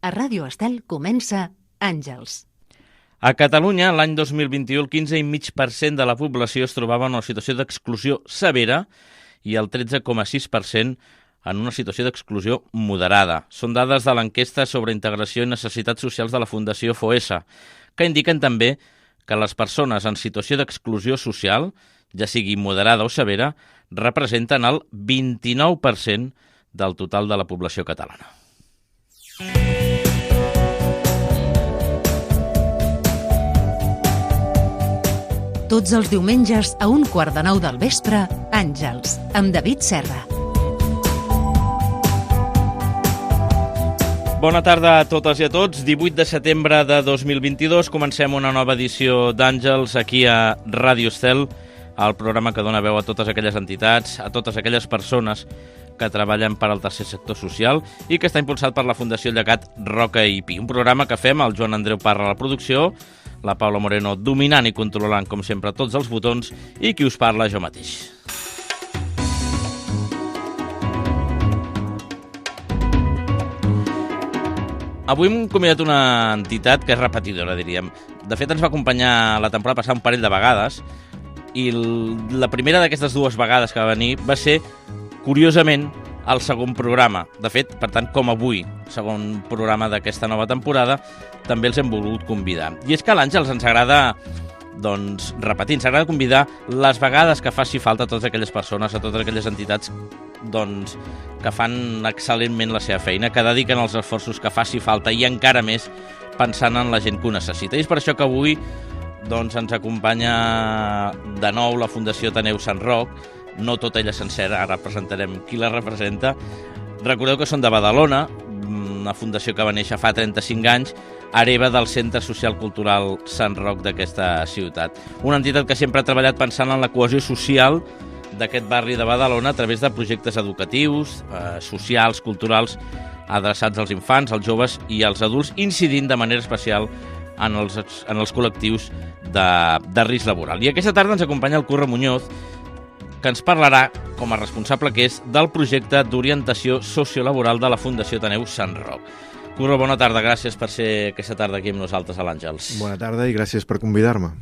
A Ràdio Estel comença Àngels. A Catalunya, l'any 2021, el 15,5% de la població es trobava en una situació d'exclusió severa i el 13,6% en una situació d'exclusió moderada. Són dades de l'enquesta sobre integració i necessitats socials de la Fundació FOESA, que indiquen també que les persones en situació d'exclusió social, ja sigui moderada o severa, representen el 29% del total de la població catalana. Tots els diumenges a 8:45 del vespre, Àngels, amb David Serra. Bona tarda a totes i a tots. 18 de setembre de 2022 comencem una nova edició d'Àngels aquí a Ràdio Estel, el programa que dona veu a totes aquelles entitats, a totes aquelles persones que treballen per al tercer sector social i que està impulsat per la Fundació Llegat Roca i Pi. Un programa que fem el Joan Andreu Parra a la producció, la Paula Moreno dominant i controlant, com sempre, tots els botons, i qui us parla, jo mateix. Avui hem convidat una entitat que és repetidora, diríem. De fet, ens va acompanyar la temporada passada un parell de vegades i la primera d'aquestes dues vegades que va venir va ser, curiosament, el segon programa. De fet, per tant, com avui, segon programa d'aquesta nova temporada, també els hem volgut convidar. I és que a l'Àngels ens agrada, doncs, repetir, ens agrada convidar les vegades que faci falta a totes aquelles persones, a totes aquelles entitats, doncs, que fan excel·lentment la seva feina, que dediquen els esforços que faci falta i encara més pensant en la gent que ho necessita. I és per això que avui, doncs, ens acompanya de nou la Fundació Ateneu Sant Roc, no tota ella sencera, ara presentarem qui la representa. Recordeu que són de Badalona, una fundació que va néixer fa 35 anys, hereva del Centre Social Cultural Sant Roc d'aquesta ciutat. Una entitat que sempre ha treballat pensant en la cohesió social d'aquest barri de Badalona a través de projectes educatius, socials, culturals, adreçats als infants, als joves i als adults, incidint de manera especial en els col·lectius de risc laboral. I aquesta tarda ens acompanya el Curro Muñoz, que ens parlarà, com a responsable que és, del projecte d'orientació sociolaboral de la Fundació Ateneu Sant Roc. Curro, bona tarda, gràcies per ser aquesta tarda aquí amb nosaltres a l'Àngels. Bona tarda i gràcies per convidar-me.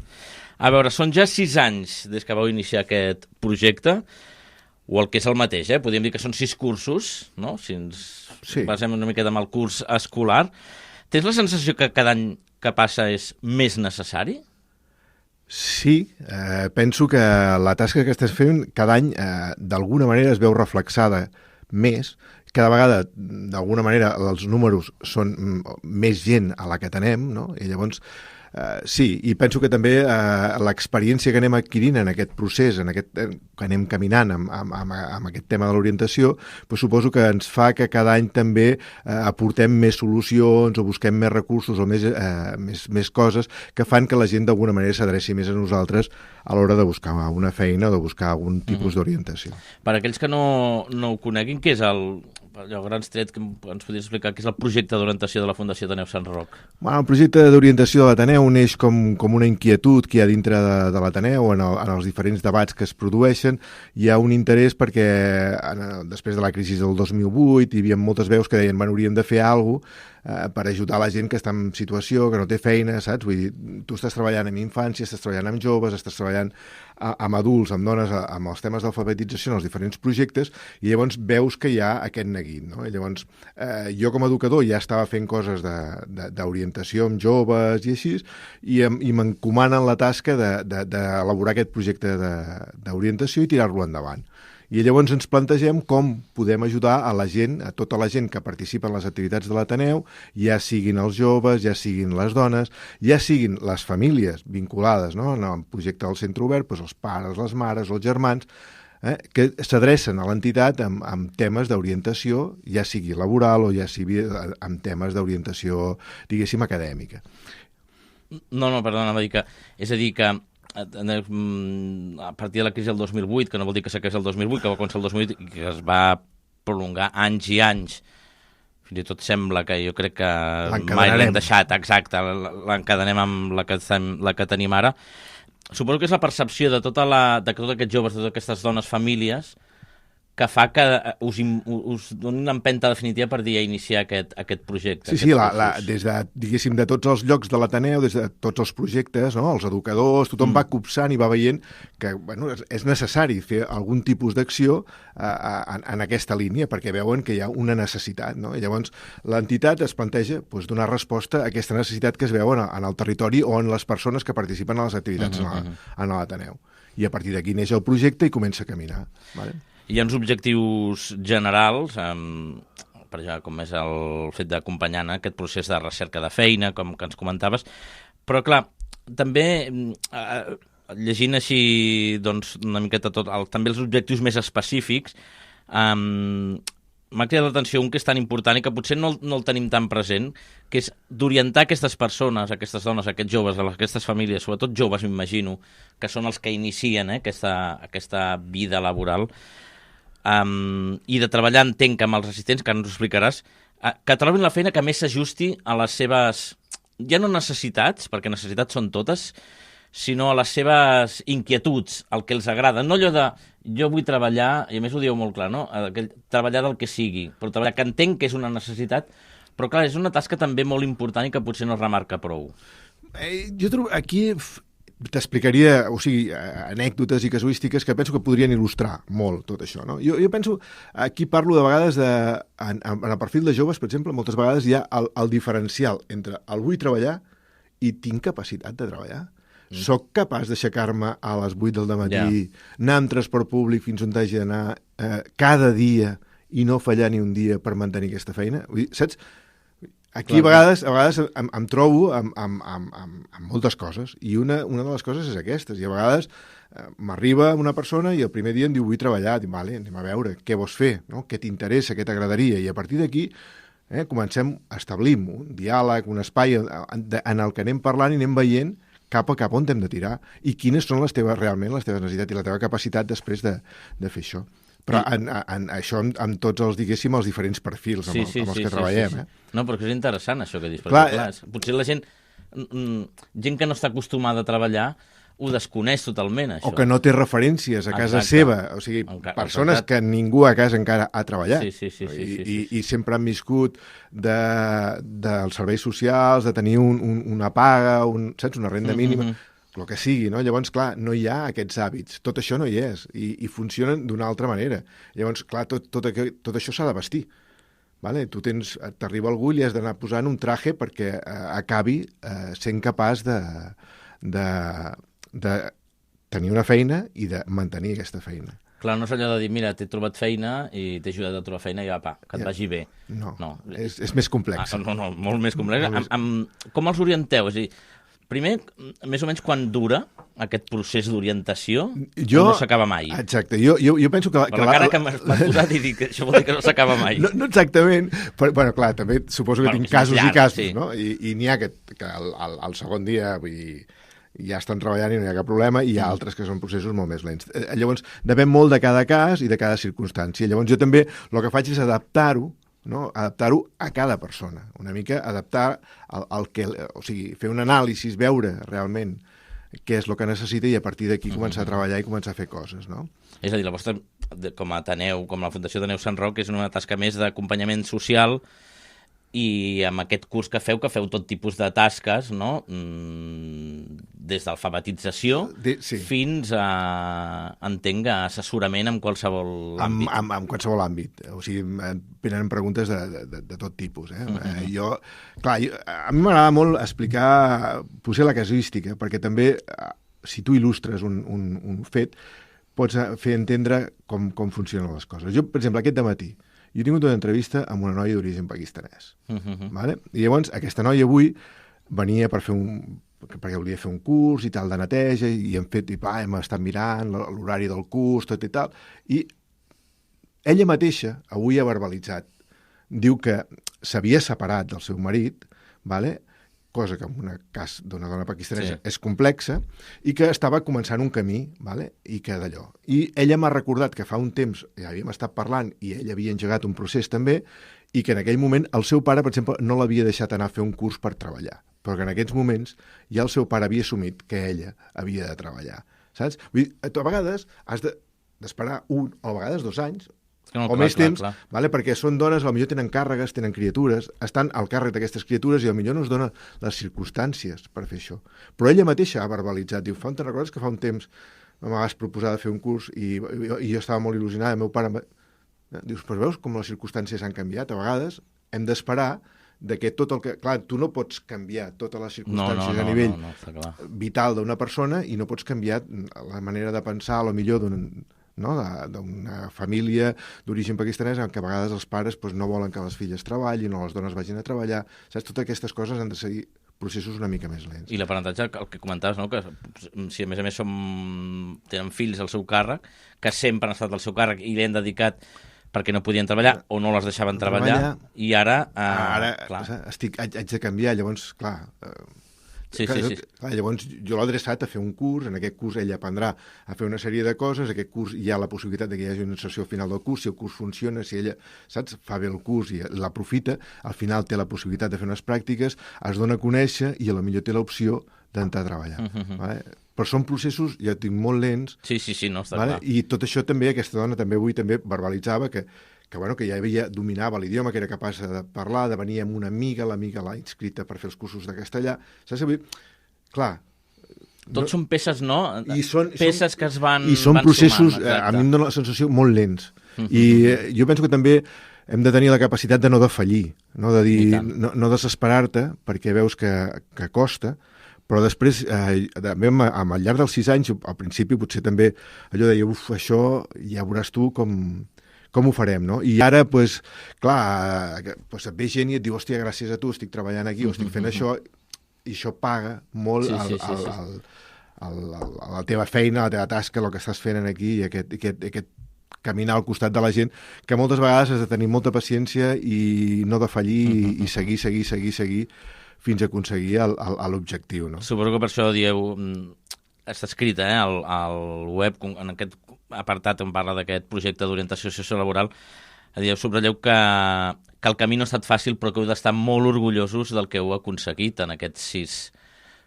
A veure, són ja 6 anys des que vau iniciar aquest projecte, o el que és el mateix, podríem dir que són 6 cursos, no? Si ens basem una miqueta en el curs escolar. Tens la sensació que cada any que passa és més necessari? Sí, penso que la tasca que estàs fent cada any d'alguna manera es veu reflexada més. Cada vegada, d'alguna manera, els números són més gent a la que tenem, no? I llavors, sí, i penso que també l'experiència que anem adquirint en aquest procés, que anem caminant amb aquest tema de l'orientació, doncs suposo que ens fa que cada any també aportem més solucions o busquem més recursos o més coses que fan que la gent d'alguna manera s'adreci més a nosaltres a l'hora de buscar una feina o de buscar algun tipus d'orientació. Per aquells que no ho coneguin, què és allò grans tret que ens podries explicar què és el projecte d'orientació de la Fundació Ateneu Sant Roc? Bueno, el projecte d'orientació de l'Ateneu neix com una inquietud que hi ha dintre de l'Ateneu en els diferents debats que es produeixen. Hi ha un interès perquè després de la crisi del 2008 hi havia moltes veus que deien que hauríem de fer alguna cosa per ajudar la gent que està en situació, que no té feina, saps? Vull dir, tu estàs treballant amb infància, estàs treballant amb joves, estàs treballant amb adults, amb dones, amb els temes d'alfabetització en els diferents projectes, i llavors veus que hi ha aquest neguit, no? I llavors, jo com a educador ja estava fent coses d'orientació amb joves i així, i m'encomanen la tasca d'elaborar aquest projecte d'orientació i tirar-lo endavant. I llavors ens plantegem com podem ajudar a la gent, a tota la gent que participa en les activitats de l'Ateneu, ja siguin els joves, ja siguin les dones, ja siguin les famílies vinculades, no? En el projecte del centre obert, doncs els pares, les mares, els germans, que s'adrecen a l'entitat amb temes d'orientació, ja sigui laboral o ja sigui amb temes d'orientació, diguéssim, acadèmica. No, perdona, és a dir que a partir de la crisi del 2008, que no vol dir que s'acabés el 2008, que va començar el 2008 i que es va prolongar anys i anys, fins i tot sembla que jo crec que mai l'hem deixat, exacte, l'encadenem amb la que tenim ara. Suposo que és la percepció de que tots aquests joves, de totes aquestes dones, famílies, que fa que us doni una empenta definitiva per dir a iniciar aquest projecte. Sí, des de, diguéssim, de tots els llocs de l'Ateneu, des de tots els projectes, no? Els educadors, tothom va copsant i va veient que bueno, és necessari fer algun tipus d'acció en aquesta línia, perquè veuen que hi ha una necessitat, no? I llavors l'entitat es planteja doncs, donar resposta a aquesta necessitat que es veu en el territori o en les persones que participen a les activitats en l'Ateneu. I a partir d'aquí neix el projecte i comença a caminar. Vale? Hi ha uns objectius generals, per exemple, com és el fet d'acompanyar aquest procés de recerca de feina, com que ens comentaves, però clar, també llegint així doncs, una miqueta tot, també els objectius més específics, m'ha cridat l'atenció un que és tan important i que potser no el tenim tan present, que és d'orientar aquestes persones, aquestes dones, aquests joves, aquestes famílies, sobretot joves, m'imagino, que són els que inicien aquesta vida laboral, i de treballar, entenc, amb els assistents, que ara ens ho explicaràs, que trobin la feina que més s'ajusti a les seves, ja no necessitats, perquè necessitats són totes, sinó a les seves inquietuds, el que els agrada. No allò de, jo vull treballar, i a més ho dieu molt clar, no? Treballar del que sigui, però treballar, que entenc que és una necessitat, però clar, és una tasca també molt important i que potser no es remarca prou. Jo trobo, aquí t'explicaria, o sigui, anècdotes i casuístiques que penso que podrien il·lustrar molt tot això, no? Jo penso, aquí parlo de vegades en el perfil de joves, per exemple, moltes vegades hi ha el diferencial entre el vull treballar i tinc capacitat de treballar. Soc capaç d'aixecar-me a les 8 del matí, anar amb transport públic fins on hagi d'anar cada dia i no fallar ni un dia per mantenir aquesta feina? Vull dir, saps? Aquí a vegades em trobo amb moltes coses i una de les coses és aquestes i a vegades m'arriba una persona i el primer dia em diu vull treballar, dic, vale, anem a veure què vols fer, no? Què t'interessa, què t'agradaria i a partir d'aquí comencem a establir un diàleg, un espai en el que anem parlant i anem veient cap a on hem de tirar i quines són realment les teves necessitats i la teva capacitat després de fer això. Però això amb tots els, diguéssim, els diferents perfils amb els que treballem. No, però és interessant això que dius, perquè clar, potser la gent que no està acostumada a treballar ho desconeix totalment, això. O que no té referències a casa seva, o sigui, persones que ningú a casa encara ha treballat i sempre han viscut dels serveis socials, de tenir una paga, saps, una renda mínima, el que sigui, no? Llavors, clar, no hi ha aquests hàbits. Tot això no hi és i funcionen d'una altra manera. Llavors, clar, tot això s'ha de vestir. Vale? Tu t'arriba algú i li has d'anar posant un traje perquè acabi sent capaç de tenir una feina i de mantenir aquesta feina. Clar, no és allò de dir, mira, t'he trobat feina i t'he ajudat a trobar feina i apa, que et vagi bé. No. És més complex. No, molt més complex. Com els orienteu? És a dir, primer, més o menys quan dura aquest procés d'orientació no s'acaba mai. Exacte. Jo penso que... Per la cara que m'has posat i dic que això vol dir que no s'acaba mai. No exactament, però bueno, clar, també suposo que tinc casos i casos, no? I n'hi ha que al segon dia, vull dir, ja estan treballant i no hi ha cap problema, i hi ha altres que són processos molt més lents. Llavors, depèn molt de cada cas i de cada circumstància. Llavors, jo també el que faig és adaptar-ho, no? Adaptar-ho a cada persona, una mica adaptar o sigui, fer un anàlisi, veure realment què és el que necessita i a partir d'aquí començar a treballar i començar a fer coses, no? És a dir, la vostra, com a Ateneu, com la Fundació Ateneu Sant Roc, és una tasca més d'acompanyament social i amb aquest curs que feu tot tipus de tasques, no? Des d'alfabetització fins a, entenc, assessorament en qualsevol àmbit. En qualsevol àmbit. O sigui, venen preguntes de tot tipus. A mi m'agrada molt explicar, potser la casuística, perquè també, si tu il·lustres un fet, pots fer entendre com funcionen les coses. Jo, per exemple, aquest dematí, jo he tingut una entrevista amb una noia d'origen pakistanès. Vale? I llavors, aquesta noia avui venia perquè volia fer un curs i tal de neteja, i hem estat mirant l'horari del curs, tot i tal, i ella mateixa avui ha verbalitzat. Diu que s'havia separat del seu marit, vale? Cosa que en un cas d'una dona pakistanesa és complexa, i que estava començant un camí, vale? I que d'allò. I ella m'ha recordat que fa un temps ja havíem estat parlant i ella havia engegat un procés també, i que en aquell moment el seu pare, per exemple, no l'havia deixat anar a fer un curs per treballar, però que en aquests moments ja el seu pare havia assumit que ella havia de treballar. Saps? Vull dir, tu a vegades has d'esperar 1 o a vegades 2 anys o més temps, vale? Perquè són dones, potser tenen càrregues, tenen criatures, estan al càrrec d'aquestes criatures i potser no es dona les circumstàncies per fer això. Però ella mateixa ha verbalitzat, diu, te'n recordes que fa un temps me vas proposar de fer un curs i jo estava molt il·lusionada, el meu pare... Dius, però veus com les circumstàncies han canviat? A vegades hem d'esperar que tot el que... Clar, tu no pots canviar totes les circumstàncies a nivell vital d'una persona i no pots canviar la manera de pensar, potser d'una família d'origen pakistanès en què a vegades els pares no volen que les filles treballin o les dones vagin a treballar. Saps? Totes aquestes coses han de seguir processos una mica més lents. I l'aprenentatge, el que comentaves, no? Que si a més tenen fills al seu càrrec, que sempre han estat al seu càrrec i li han dedicat perquè no podien treballar o no les deixaven treballar i ara... clar. Haig de canviar, llavors, clar... Sí. Clar, llavors jo l'he adreçat a fer un curs, en aquest curs ella aprendrà a fer una sèrie de coses, aquest curs hi ha la possibilitat que hi hagi una sessió final del curs, si el curs funciona, si ella, saps, fa bé el curs i l'aprofita, al final té la possibilitat de fer unes pràctiques, es dona a conèixer i potser té l'opció d'entrar a treballar. Vale? Però són processos, ja tinc molt lents. Sí, no, està clar. I tot això també, aquesta dona també avui també verbalitzava que ja dominava l'idioma, que era capaç de parlar, de venir amb una amiga, l'amiga l'ha inscrita per fer els cursos de castellà. Saps? Clar... Tots són peces, no? Peces que es van i són processos, a mi em dóna la sensació, molt lents. I jo penso que també hem de tenir la capacitat de no defallir, no de dir, no desesperar-te, perquè veus que costa, però després, al llarg dels 6 anys, al principi potser també allò deia, això ja veuràs tu com ho farem, no? I ara, clar, et ve gent i et diu, hòstia, gràcies a tu estic treballant aquí o estic fent això, i això paga molt a la teva feina, a la teva tasca, el que estàs fent aquí i aquest caminar al costat de la gent, que moltes vegades has de tenir molta paciència i no defallir i seguir fins a aconseguir l'objectiu, no? Suposo que per això dieu... Està escrit al web, en aquest apartat on parla d'aquest projecte d'orientació sociolaboral, subratlleu que el camí no ha estat fàcil, però que heu d'estar molt orgullosos del que heu aconseguit en aquests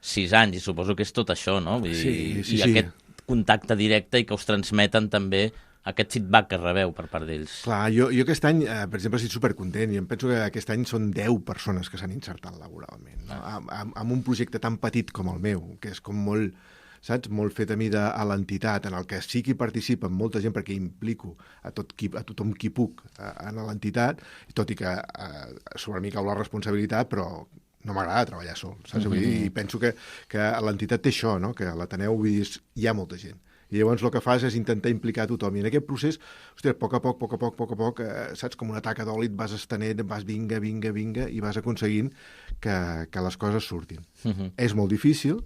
6 anys, i suposo que és tot això, no? I aquest contacte directe i que us transmeten també aquest feedback que rebeu per part d'ells. Clar, jo aquest any, per exemple, estic supercontent i em penso que aquest any són 10 persones que s'han insertat laboralment, no? Amb un projecte tan petit com el meu, que és com molt... saps? Molt fet a mida a l'entitat, en el que sí que participa molta gent perquè implico a tothom qui puc en l'entitat, tot i que sobre mi cau la responsabilitat, però no m'agrada treballar sol, saps? I penso que l'entitat té això, no? Que a l'Ateneu hi ha molta gent. I llavors el que fas és intentar implicar tothom. I en aquest procés, hòstia, a poc a poc, saps, com una taca d'oli et vas estenent, vas vinga, i vas aconseguint que les coses surtin. És molt difícil,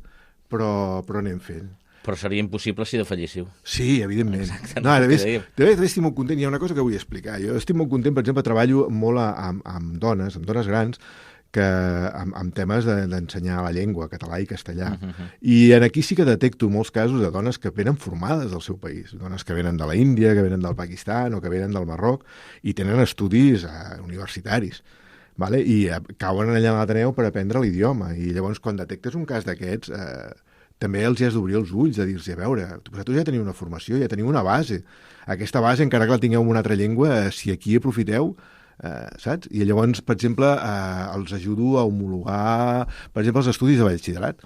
però anem fent. Però seria impossible si defalléssiu. Sí, evidentment. No, de fet, estic molt content. Hi ha una cosa que vull explicar. Jo estic molt content, per exemple, treballo molt amb dones grans, amb temes d'ensenyar la llengua, català i castellà. I aquí sí que detecto molts casos de dones que venen formades del seu país, dones que venen de la Índia, que venen del Pakistan o que venen del Marroc i tenen estudis universitaris. Vale? I cauen allà a l'Ateneu per aprendre l'idioma. I llavors, quan detectes un cas d'aquests, també els has d'obrir els ulls, de dir-los, a veure, vosaltres ja teniu una formació, ja teniu una base. Aquesta base, encara que la tingueu en una altra llengua, si aquí aprofiteu, saps? I llavors, per exemple, els ajudo a homologar, per exemple, els estudis de batxillerat.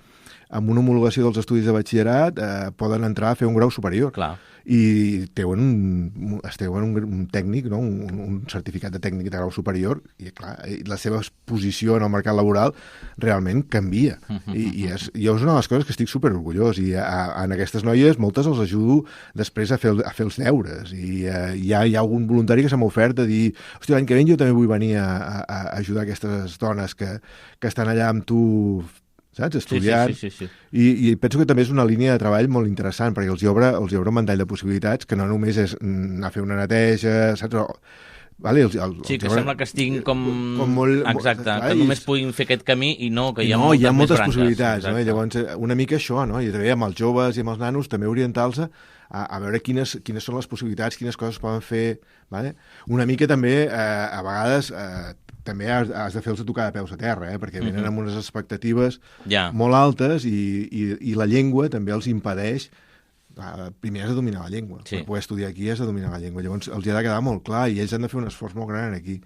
Amb una homologació dels estudis de batxillerat poden entrar a fer un grau superior. Clar. I teuen un tècnic, no? un certificat de tècnic de grau superior, i clar, la seva posició en el mercat laboral realment canvia. I és una de les coses que estic superorgullós. I en aquestes noies, moltes els ajudo després a fer els deures. I hi ha algun voluntari que se m'ha ofert de dir, hòstia, l'any que ve jo també vull venir a ajudar aquestes dones que estan allà amb tu, saps? Estudiant. Sí. I penso que també és una línia de treball molt interessant, perquè els hi obre un ventall de possibilitats que no només és anar a fer una neteja, saps? Vale, que sembla que estiguin com molt... Exacte, que només puguin fer aquest camí i no, que hi ha moltes possibilitats. No? Llavors, una mica això, no? I també amb els joves i amb els nanos també orientar-los a veure quines són les possibilitats, quines coses poden fer. Vale? Una mica també, a vegades... també has de fer-los tocar de peus a terra, perquè venen amb unes expectatives molt altes i la llengua també els impedeix primer has de dominar la llengua. Sí. Per poder estudiar aquí has de dominar la llengua. Llavors els hi ha de quedar molt clar i ells han de fer un esforç molt gran aquí.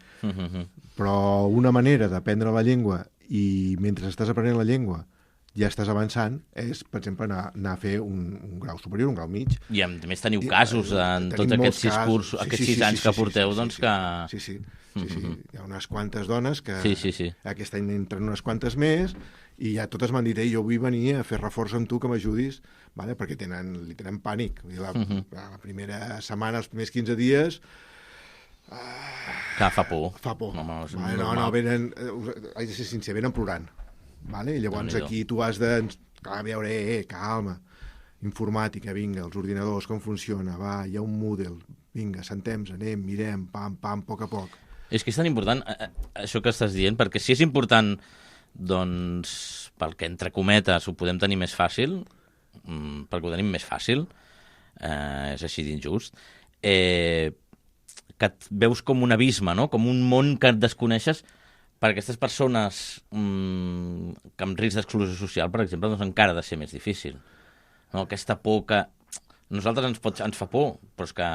Però una manera d'aprendre la llengua i mentre estàs aprenent la llengua ja estàs avançant, és, per exemple, anar a fer un grau superior, un grau mig. I a més teniu casos en tots aquests 6 cursos, aquests 6 anys que porteu, doncs que... Sí. Hi ha unes quantes dones que aquest any entren unes quantes més i ja totes m'han dit, jo vull venir a fer reforç amb tu que m'ajudis, vale? Perquè li tenen pànic. La primera setmana, els primers 15 dies... Clar, fa por. Fa por. No, venen... Haig de ser sincer, venen plorant. Vale? I llavors aquí tu has de... A veure, calma, informàtica, vinga, els ordinadors, com funciona, va, hi ha un Moodle, vinga, sentem-nos, anem, mirem, pam, a poc. És que és tan important això que estàs dient, perquè si és important, doncs, pel que entre cometes ho podem tenir més fàcil, perquè ho tenim més fàcil, és així d'injust, que et veus com un abisme, no? Com un món que et desconeixes. Per aquestes persones que amb risc d'exclusió social, per exemple, doncs encara ha de ser més difícil. No? Aquesta por que a nosaltres ens fa por, però és que,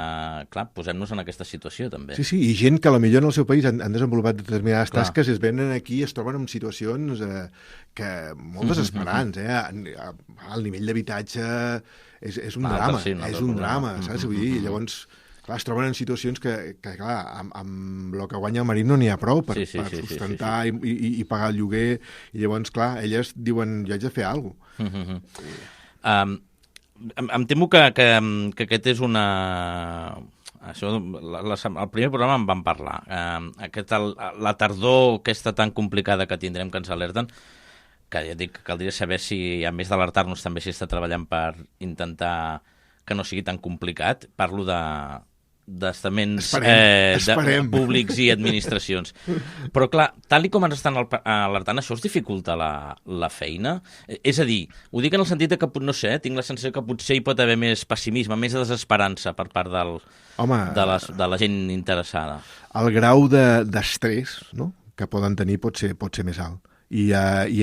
clar, posem-nos en aquesta situació, també. Sí, i gent que potser en el seu país han desenvolupat determinades tasques i es venen aquí i es troben en situacions molt desesperants. El nivell d'habitatge és un drama, és un drama, saps? Vull dir, llavors... Clar, es troben en situacions que clar, amb el que guanya el marit no n'hi ha prou per sustentar i pagar el lloguer, i llavors, clar, elles diuen, jo haig de fer alguna cosa. Em temo que aquest és una... Això, el primer programa en vam parlar. La tardor aquesta tan complicada que tindrem, que ens alerten, que ja dic, caldria saber si, a més d'alertar-nos, també s'hi està treballant per intentar que no sigui tan complicat. Parlo d'estaments públics i administracions. Però, clar, tal com ens estan alertant, això us dificulta la feina? És a dir, ho dic en el sentit que, no sé, tinc la sensació que potser hi pot haver més pessimisme, més desesperança per part de la gent interessada. El grau d'estrès, no?, que poden tenir pot ser més alt. I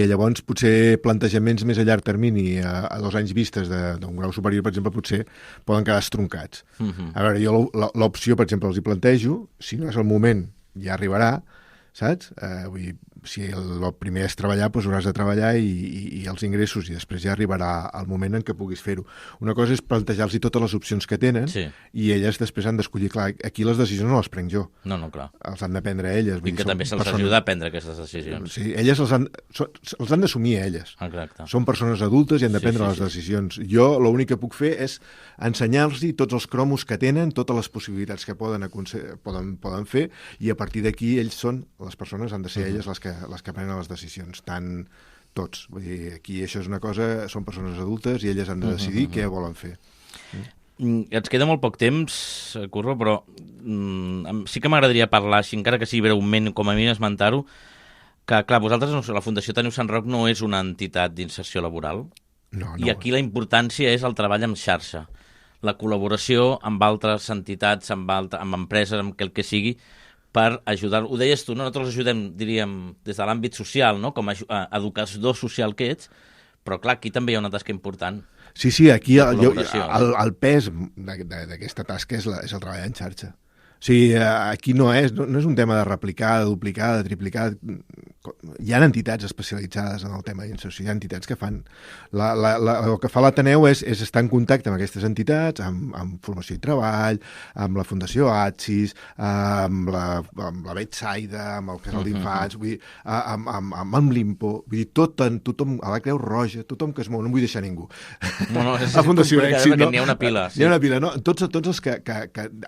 llavors potser plantejaments més a llarg termini, a 2 anys vistes d'un grau superior, per exemple, potser poden quedar estroncats. A veure, jo l'opció, per exemple, els hi plantejo, si no és el moment, ja arribarà, saps? Vull dir, si el primer és treballar, doncs hauràs de treballar i els ingressos, i després ja arribarà el moment en què puguis fer-ho. Una cosa és plantejar-los totes les opcions que tenen, i elles després han d'escollir. Clar, aquí les decisions no les prenc jo. No, clar. Els han de prendre elles. I que també se'ls ajuda a prendre aquestes decisions. Sí, elles els han d'assumir elles. Exacte. Són persones adultes i han de prendre les decisions. Jo l'únic que puc fer és ensenyar-los tots els cromos que tenen, totes les possibilitats que poden fer, i a partir d'aquí ells les persones han de ser elles les que prenen les decisions, tant tots. Vull dir, aquí això és una cosa, són persones adultes i elles han de decidir què volen fer. Ens queda molt poc temps, Curro, però sí que m'agradaria parlar, així, encara que sigui breument, com a mínim esmentar-ho, que, clar, vosaltres, la Fundació Ateneu Sant Roc no és una entitat d'inserció laboral, i aquí la importància és el treball en xarxa, la col·laboració amb altres entitats, amb empreses, amb el que sigui, per ajudar. Ho deies tu, no? Nosaltres ajudem, diríem, des de l'àmbit social, no? Com a educador social que ets, però clar, aquí també hi ha una tasca important. Sí, aquí el pes d'aquesta tasca és el treball en xarxa. O sigui, aquí no és un tema de replicar, de duplicar, de triplicar. Hi ha entitats especialitzades en el tema d'inserció, hi ha entitats que fan... El que fa l'Ateneu és estar en contacte amb aquestes entitats, amb formació i treball, amb la Fundació ATSIS, amb la Betsaida, amb el Casal d'Infants, amb l'IMPO, vull dir, tothom, a la Creu Roja, tothom que es mou, no vull deixar ningú. No, és complicat, perquè n'hi ha una pila. N'hi ha una pila, no? Tots els que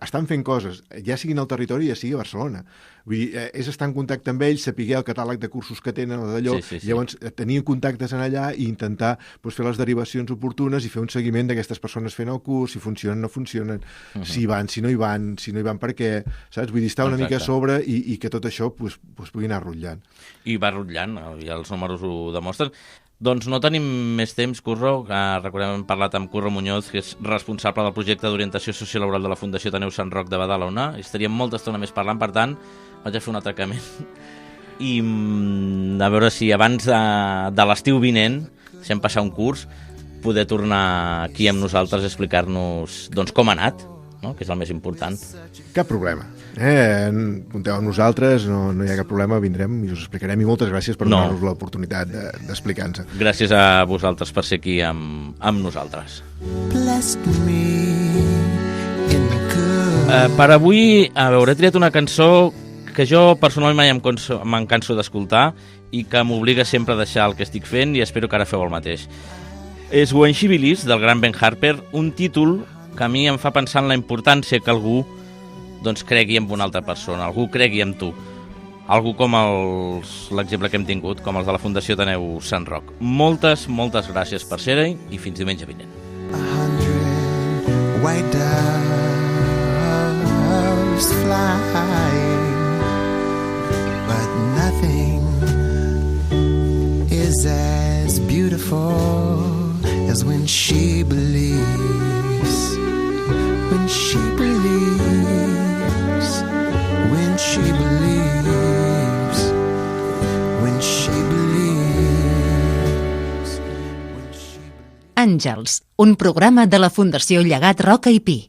estan fent coses, ja siguin al territori, ja sigui a Barcelona. Vull dir, és estar en contacte amb ells, saber el catàleg de cursos que tenen, d'allò, llavors tenir contactes en allà i intentar fer les derivacions oportunes i fer un seguiment d'aquestes persones fent el curs, si funcionen o no funcionen, si hi van, si no hi van per què, saps? Vull dir, estar una mica a sobre i que tot això pugui anar rotllant. I va rotllant, ja els números ho demostren. Doncs no tenim més temps, Curro. Recordem, hem parlat amb Curro Muñoz, que és responsable del projecte d'orientació sociolaboral de la Fundació Ateneu Sant Roc de Badalona. Estaríem molta estona més parlant, per tant, vaig a fer un atracament. I a veure si abans de l'estiu vinent, deixem passar un curs, poder tornar aquí amb nosaltres a explicar-nos doncs, com ha anat, no? Que és el més important. Cap problema. Compteu amb nosaltres, no hi ha cap problema, vindrem i us explicarem. I moltes gràcies per donar-nos l'oportunitat d'explicar-nos. Gràcies a vosaltres per ser aquí amb nosaltres. Per avui, a veure, he triat una cançó que jo personalment mai me'n canso d'escoltar i que m'obliga sempre a deixar el que estic fent i espero que ara feu el mateix. És When She Believes, del gran Ben Harper, un títol que a mi em fa pensar en la importància que algú doncs, cregui en una altra persona, algú cregui en tu. Algú com l'exemple que hem tingut, com els de la Fundació Ateneu Sant Roc. Moltes gràcies per ser-hi i fins diumenge vinent. 100 white doves flying, but nothing is as beautiful as when she believes, when she believes, when she believes, when she believes. Àngels, un programa de la Fundació Llegat Roca i Pi.